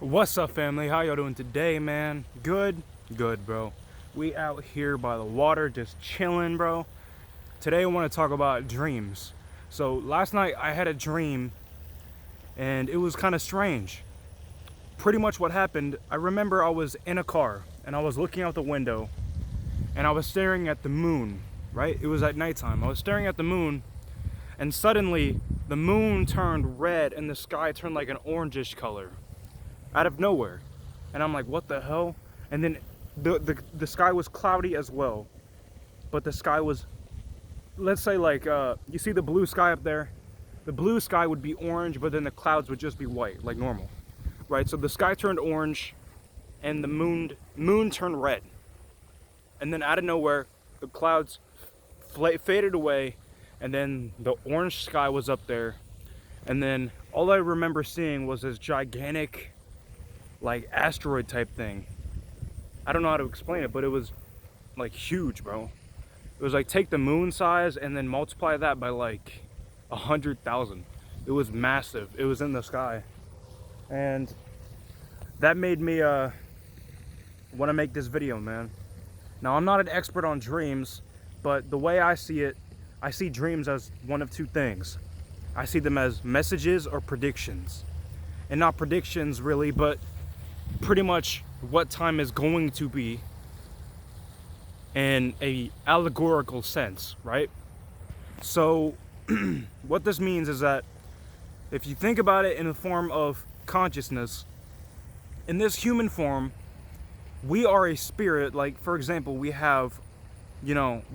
What's up, family? How y'all doing today, man? Good? Good, bro. We out here by the water just chilling, bro. Today I want to talk about dreams. So last night I had a dream and it was kind of strange. Pretty much what happened, I remember I was in a car and I was looking out the window and I was staring at the moon, right? It was at nighttime. I was staring at the moon and suddenly the moon turned red and the sky turned like an orangish color out of nowhere. And I'm like, what the hell? And then the sky was cloudy as well, but the sky was, let's say, like, you see the blue sky up there? The blue sky would be orange, but then the clouds would just be white, like normal, right? So the sky turned orange and the moon turned red. And then out of nowhere, the clouds faded away, and then the orange sky was up there. And then all I remember seeing was this gigantic, like, asteroid type thing. I don't know how to explain it, but it was like huge, bro. It was like, take the moon size and then multiply that by like 100,000. It was massive. It was in the sky, and that made me want to make this video, man. Now, I'm not an expert on dreams, but the way I see it, I see dreams as one of two things. I see them as messages or predictions. And not predictions really, but pretty much what time is going to be in a allegorical sense, right? So what this means is that if you think about it in the form of consciousness, in this human form, we are a spirit. Like, for example, we have,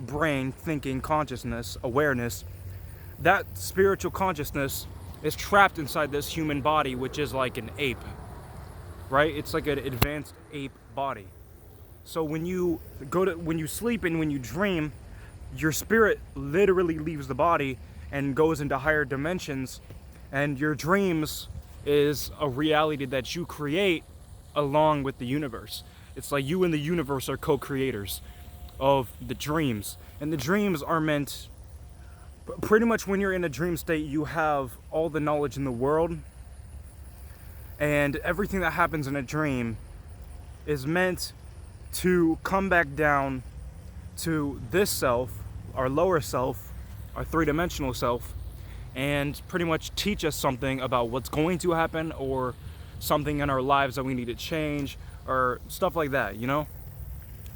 brain, thinking, consciousness, awareness. That spiritual consciousness is trapped inside this human body, which is like an ape, right? It's like an advanced ape body. So when you sleep and when you dream, your spirit literally leaves the body and goes into higher dimensions, and your dreams is a reality that you create along with the universe. It's like you and the universe are co-creators of the dreams. And the dreams are meant, pretty much when you're in a dream state, you have all the knowledge in the world, and everything that happens in a dream is meant to come back down to this self, our lower self, our three-dimensional self, and pretty much teach us something about what's going to happen, or something in our lives that we need to change, or stuff like that,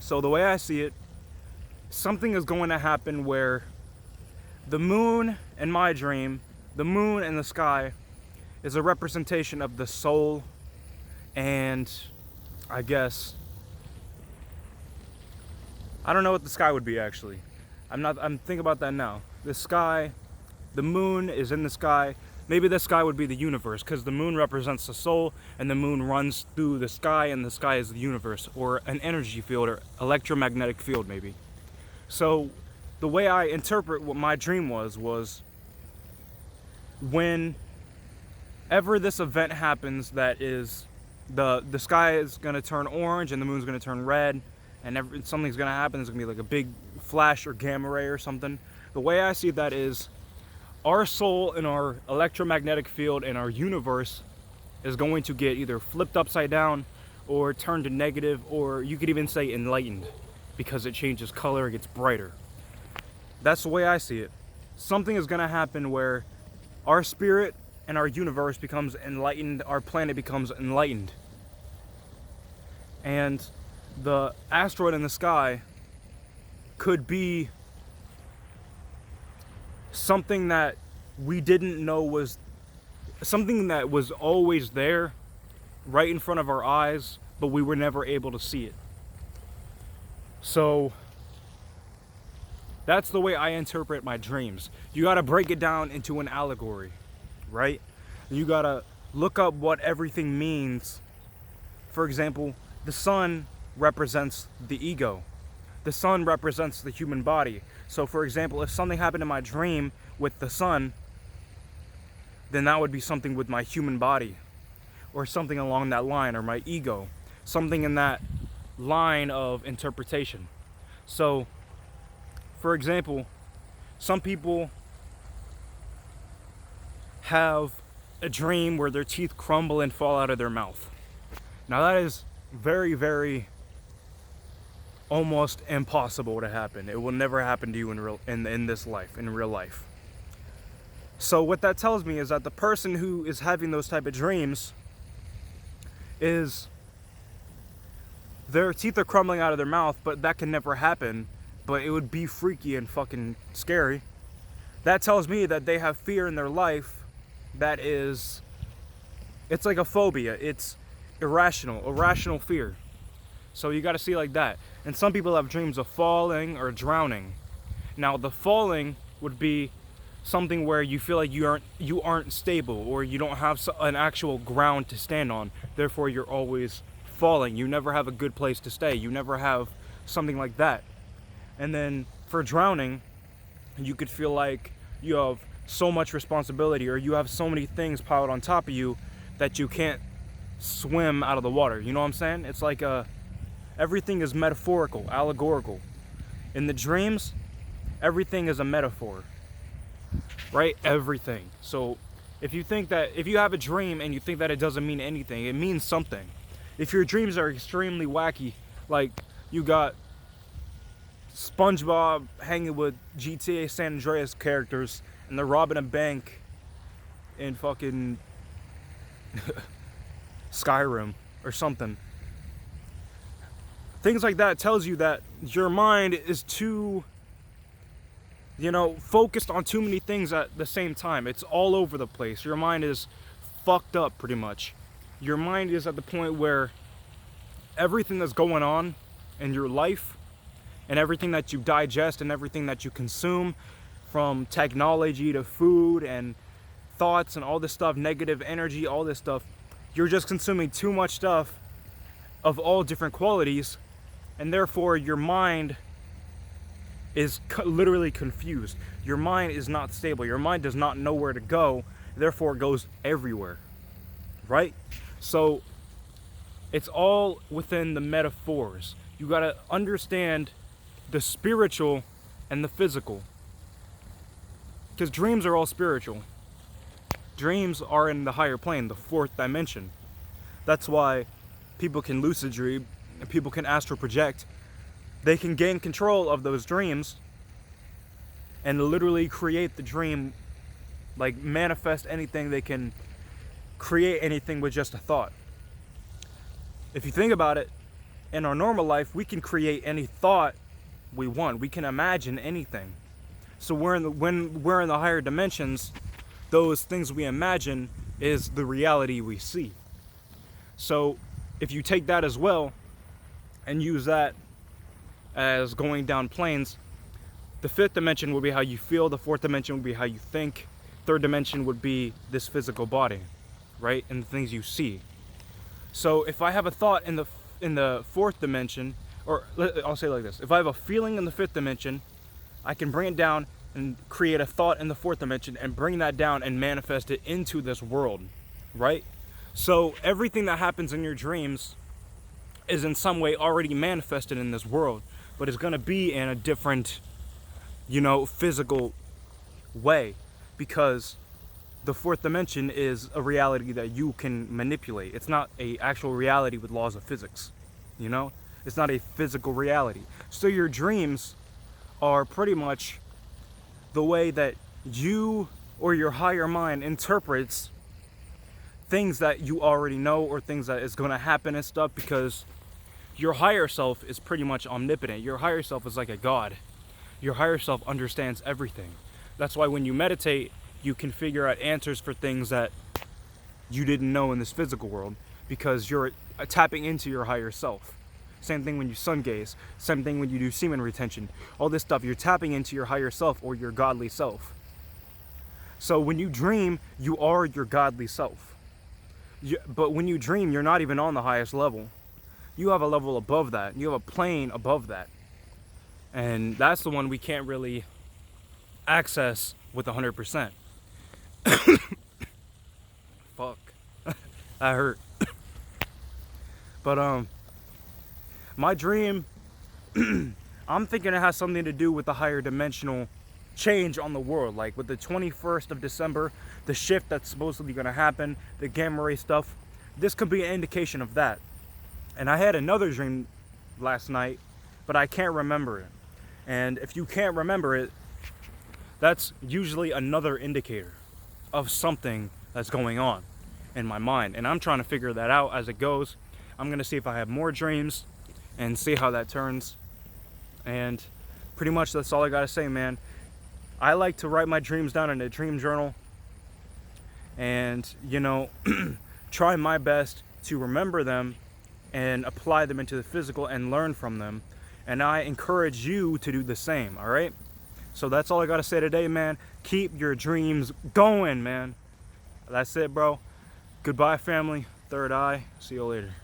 So the way I see it, something is going to happen where the moon in my dream, the moon in the sky, is a representation of the soul, and I guess, I don't know what the sky would be actually. I'm thinking about that now. The sky, the moon is in the sky. Maybe the sky would be the universe, because the moon represents the soul, and the moon runs through the sky, and the sky is the universe, or an energy field, or electromagnetic field maybe. So the way I interpret what my dream was whenever this event happens, that is, the sky is going to turn orange and the moon's going to turn red, and something's going to happen. There's going to be like a big flash or gamma ray or something. The way I see that is, our soul in our electromagnetic field in our universe is going to get either flipped upside down or turned to negative, or you could even say enlightened, because it changes color, it gets brighter. That's the way I see it. Something is going to happen where our spirit and our universe becomes enlightened, our planet becomes enlightened. And the asteroid in the sky could be something that we didn't know was something that was always there, right in front of our eyes, but we were never able to see it. So that's the way I interpret my dreams. You gotta break it down into an allegory, right? You gotta look up what everything means. For example, the sun represents the ego. The sun represents the human body. So for example, if something happened in my dream with the sun, then that would be something with my human body, or something along that line, or my ego, something in that line of interpretation. So for example, some people have a dream where their teeth crumble and fall out of their mouth, Now that is very, very almost impossible to happen. It will never happen to you in this life, in real life. So what that tells me is that the person who is having those type of dreams is their teeth are crumbling out of their mouth, but that can never happen. But it would be freaky and fucking scary. That tells me that they have fear in their life that is, it's like a phobia. It's irrational fear. So you got to see it like that. And some people have dreams of falling or drowning. Now the falling would be something where you feel like you aren't stable, or you don't have an actual ground to stand on. Therefore, you're always falling. You never have a good place to stay. You never have something like that. And then for drowning, you could feel like you have so much responsibility, or you have so many things piled on top of you that you can't swim out of the water. You know what I'm saying? It's like everything is metaphorical, allegorical. In the dreams, everything is a metaphor, right? Everything. So if you have a dream and you think that it doesn't mean anything, it means something. If your dreams are extremely wacky, like you got SpongeBob hanging with GTA San Andreas characters and they're robbing a bank in fucking Skyrim or something. Things like that tells you that your mind is too, focused on too many things at the same time. It's all over the place. Your mind is fucked up pretty much. Your mind is at the point where everything that's going on in your life and everything that you digest and everything that you consume, from technology to food and thoughts and all this stuff, negative energy, all this stuff, you're just consuming too much stuff of all different qualities, and therefore your mind is literally confused. Your mind is not stable. Your mind does not know where to go, therefore it goes everywhere, right? So it's all within the metaphors. You got to understand the spiritual and the physical, because dreams are all spiritual. Dreams are in the higher plane, the fourth dimension. That's why people can lucid dream and people can astral project. They can gain control of those dreams and literally create the dream, like manifest anything. They can create anything with just a thought. If you think about it, in our normal life, we can create any thought we want. We can imagine anything. So when we're in the higher dimensions, those things we imagine is the reality we see. So if you take that as well and use that as going down planes, the fifth dimension would be how you feel, the fourth dimension would be how you think, third dimension would be this physical body, right? And the things you see. So if I have a thought in the fourth dimension, or I'll say it like this, if I have a feeling in the fifth dimension, I can bring it down and create a thought in the fourth dimension and bring that down and manifest it into this world, right? So everything that happens in your dreams is in some way already manifested in this world, but it's going to be in a different, physical way, because the fourth dimension is a reality that you can manipulate. It's not a actual reality with laws of physics, It's not a physical reality. So your dreams are pretty much the way that you or your higher mind interprets things that you already know, or things that is going to happen and stuff, because your higher self is pretty much omnipotent. Your higher self is like a god. Your higher self understands everything. That's why when you meditate, you can figure out answers for things that you didn't know in this physical world, because you're tapping into your higher self. Same thing when you sun gaze. Same thing when you do semen retention. All this stuff, you're tapping into your higher self or your godly self. So when you dream, you are your godly self. But when you dream, you're not even on the highest level. You have a level above that. You have a plane above that. And that's the one we can't really access with 100%. Fuck. That hurt. But my dream, I'm thinking it has something to do with the higher dimensional change on the world, like with the 21st of December, the shift that's supposedly going to happen, the gamma ray stuff. This could be an indication of that. And I had another dream last night, but I can't remember it. And if you can't remember it, that's usually another indicator of something that's going on in my mind. And I'm trying to figure that out as it goes. I'm gonna see if I have more dreams and see how that turns. And pretty much that's all I gotta say, man. I like to write my dreams down in a dream journal and, you know, try my best to remember them and apply them into the physical and learn from them. And I encourage you to do the same, all right? So that's all I gotta say today, man. Keep your dreams going, man. That's it, bro. Goodbye, family. Third eye. See you later.